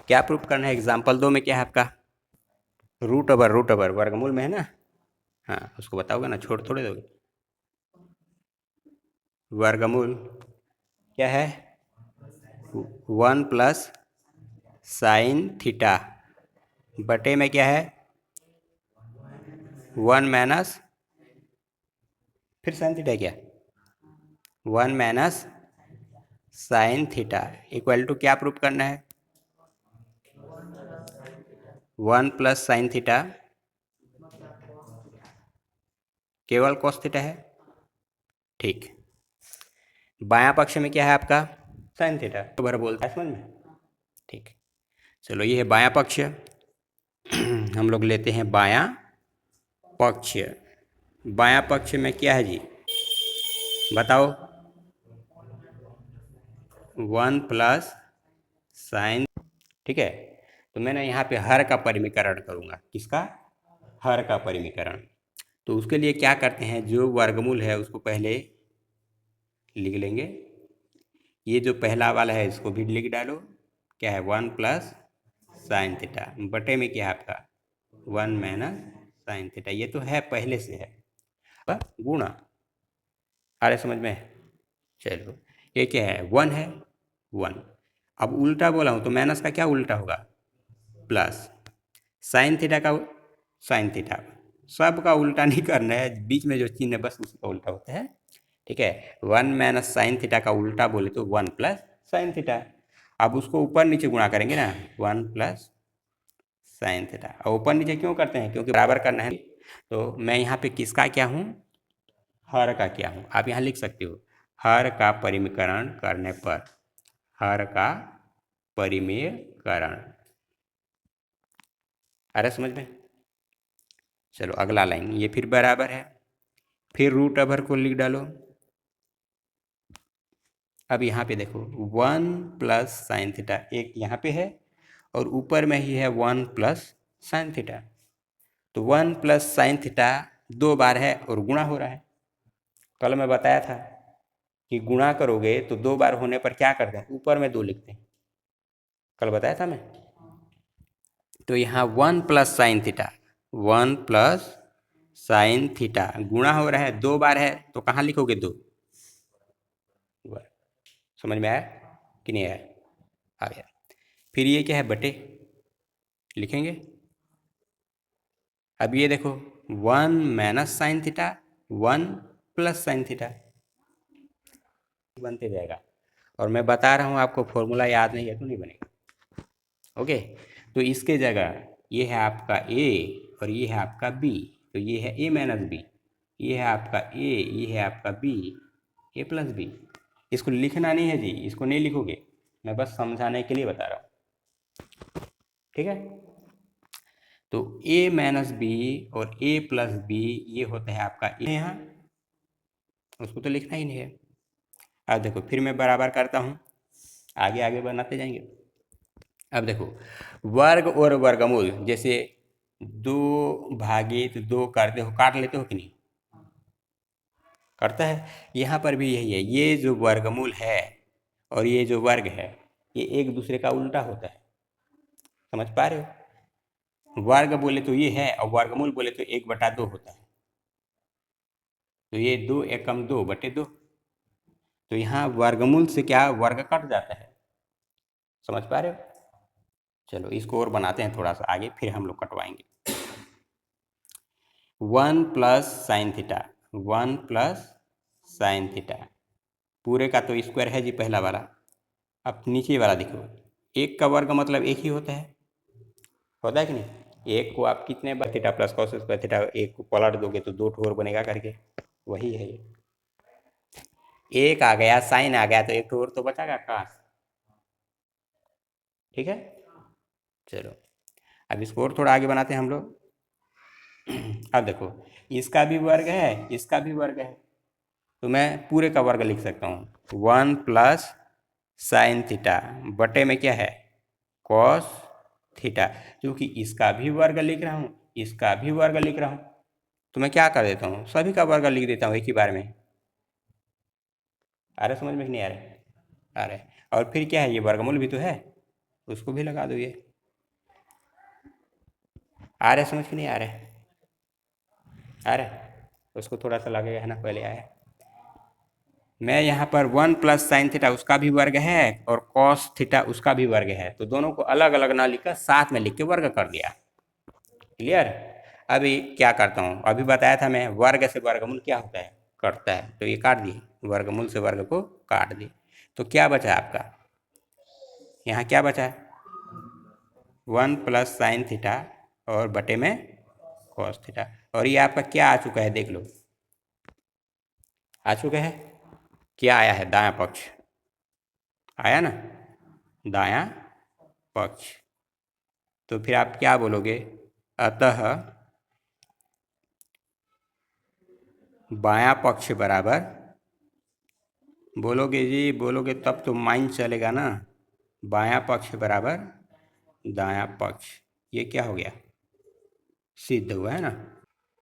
क्या प्रूफ करना है? एग्जाम्पल 2 में क्या है आपका? रूट ओवर वर्गमूल में है ना। हाँ, उसको बताओगे ना, छोड़ थोड़े दोगे। वर्गमूल क्या है? 1 प्लस साइन थीटा बटे में क्या है? 1 माइनस, फिर साइन थीटा क्या? 1 minus sine theta equal to क्या प्रूफ करना है? 1 प्लस साइन थीटा केवल कॉस थीटा है। ठीक, बायां पक्ष में क्या है आपका? Sine theta. बराबर बोलता है, समझ में? ठीक, चलो ये है बायां पक्ष। हम लोग लेते हैं बायां पक्ष। बायां पक्ष में क्या है जी, बताओ? 1 प्लस साइन, ठीक है। तो मैंने यहाँ पे हर का परिमीकरण करूँगा। किसका? हर का परिमीकरण। तो उसके लिए क्या करते हैं, जो वर्गमूल है उसको पहले लिख लेंगे। ये जो पहला वाला है इसको भी लिख डालो। क्या है? 1 प्लस साइन थीटा बटे में क्या है आपका? 1 माइनस साइन थीटा। ये तो है, पहले से है, पर गुणा। आ रहे समझ में? चलो, ये क्या है? 1 है, 1। अब उल्टा बोला हूँ तो माइनस का क्या उल्टा होगा? प्लस। साइन थीटा का साइन थीटा, सब का उल्टा नहीं करना है, बीच में जो चिन्ह है बस उसी का उल्टा होता है। ठीक है, 1 माइनस साइन थीटा का उल्टा बोले तो 1 प्लस साइन थीटा। अब उसको ऊपर नीचे गुणा करेंगे ना, 1 प्लस साइन थीटा। और ऊपर नीचे क्यों करते हैं? क्योंकि बराबर करना है। तो मैं यहाँ पे किसका क्या हूँ? हर का क्या हूँ? आप यहाँ लिख सकते हो, हर का परिमीकरण करने पर, हर का परिमीकरण। अरे समझ में? चलो अगला लाइन, ये फिर बराबर है, फिर रूट ओवर को लिख डालो। अब यहाँ पे देखो 1 प्लस साइन थीटा, एक यहाँ पे है और ऊपर में ही है 1 प्लस साइन थीटा। तो 1 प्लस साइन थीटा 2 बार है और गुणा हो रहा है। कल मैं बताया था कि गुणा करोगे तो 2 बार होने पर क्या करते हैं? ऊपर में 2 लिखते हैं, कल बताया था मैं। तो यहाँ 1 plus sine theta, 1 plus sine theta गुणा हो रहा है, 2 बार है तो कहाँ लिखोगे? 2 बार। समझ में आया कि नहीं आया? आ गया। फिर ये क्या है? बटे लिखेंगे। अब ये देखो 1 minus sine theta, 1 plus sine theta बनते जाएगा। और मैं बता रहा हूँ आपको, फॉर्मूला याद नहीं है तो नहीं बनेगा। ओके, तो इसके जगह ये है आपका ए और ये है आपका बी, तो ये है ए माइनस बी, ये है आपका ए, ये है आपका बी, ए प्लस बी। इसको लिखना नहीं है जी, इसको नहीं लिखोगे, मैं बस समझाने के लिए बता रहा हूँ। ठीक है, तो ए माइनस बी और ए प्लस बी ये होता है आपका ए, यहाँ उसको तो लिखना ही नहीं है। अब देखो फिर मैं बराबर करता हूँ, आगे आगे बनाते जाएंगे। अब देखो वर्ग और वर्गमूल, जैसे 2/2 करते हो, काट लेते हो कि नहीं? करता है। यहाँ पर भी यही है, ये जो वर्गमूल है और ये जो वर्ग है ये एक दूसरे का उल्टा होता है। समझ पा रहे हो? वर्ग बोले तो ये है और वर्गमूल बोले तो 1/2 होता है। तो ये 2 एकम 2/2। तो यहाँ वर्गमूल से क्या वर्ग कट जाता है। समझ पा रहे हो? चलो इसको और बनाते हैं थोड़ा सा आगे, फिर हम लोग कटवाएंगे। 1 plus sine theta, 1 plus sine theta पूरे का तो स्क्वायर है जी पहला वाला। अब नीचे वाला देखो, एक का वर्ग मतलब एक ही होता है कि नहीं? एक को आप कितने बार theta plus cos square theta, एक को पलट दोगे तो 2 ठोर बनेगा करके, वही है ये। एक आ गया, साइन आ गया तो एक ठोर तो बचागा काश। ठीक है, चलो अब इसको और थोड़ा आगे बनाते हैं हम लोग। अब देखो इसका भी वर्ग है, इसका भी वर्ग है, तो मैं पूरे का वर्ग लिख सकता हूँ। 1 प्लस साइन थीटा बटे में क्या है? Cos theta. क्योंकि इसका भी वर्ग लिख रहा हूँ, इसका भी वर्ग लिख रहा हूँ, तो मैं क्या कर देता हूँ? सभी का वर्ग लिख देता हूँ एक ही बार में। आ रहा समझ में कि नहीं आ रहा? आ रहा है। और फिर क्या है? ये वर्गमूल भी तो है, उसको भी लगा दो ये। आ रहा है समझ कि नहीं आ रहा है? आ रहा है? उसको थोड़ा सा लगेगा है ना, पहले आया। मैं यहाँ पर 1 प्लस साइन थीटा उसका भी वर्ग है और कॉस थीटा उसका भी वर्ग है, तो दोनों को अलग अलग ना लिखकर साथ में लिख के वर्ग कर दिया। क्लियर? अभी क्या करता हूँ, अभी बताया था मैं वर्ग से वर्गमूल क्या होता है, कटता है, तो ये काट दिए, वर्गमूल से वर्ग को काट दिए। तो क्या बचा आपका, यहाँ क्या बचा है? 1 प्लस साइन थीटा और बटे में कॉस थीटा, और ये आपका क्या आ चुका है देख लो, आ चुका है, क्या आया है? दायां पक्ष आया ना, दायां पक्ष। तो फिर आप क्या बोलोगे, अतः बायां पक्ष बराबर, बोलोगे जी, बोलोगे तब तो माइंड चलेगा ना, बायां पक्ष बराबर दायां पक्ष, ये क्या हो गया, सिद्ध हुआ है ना।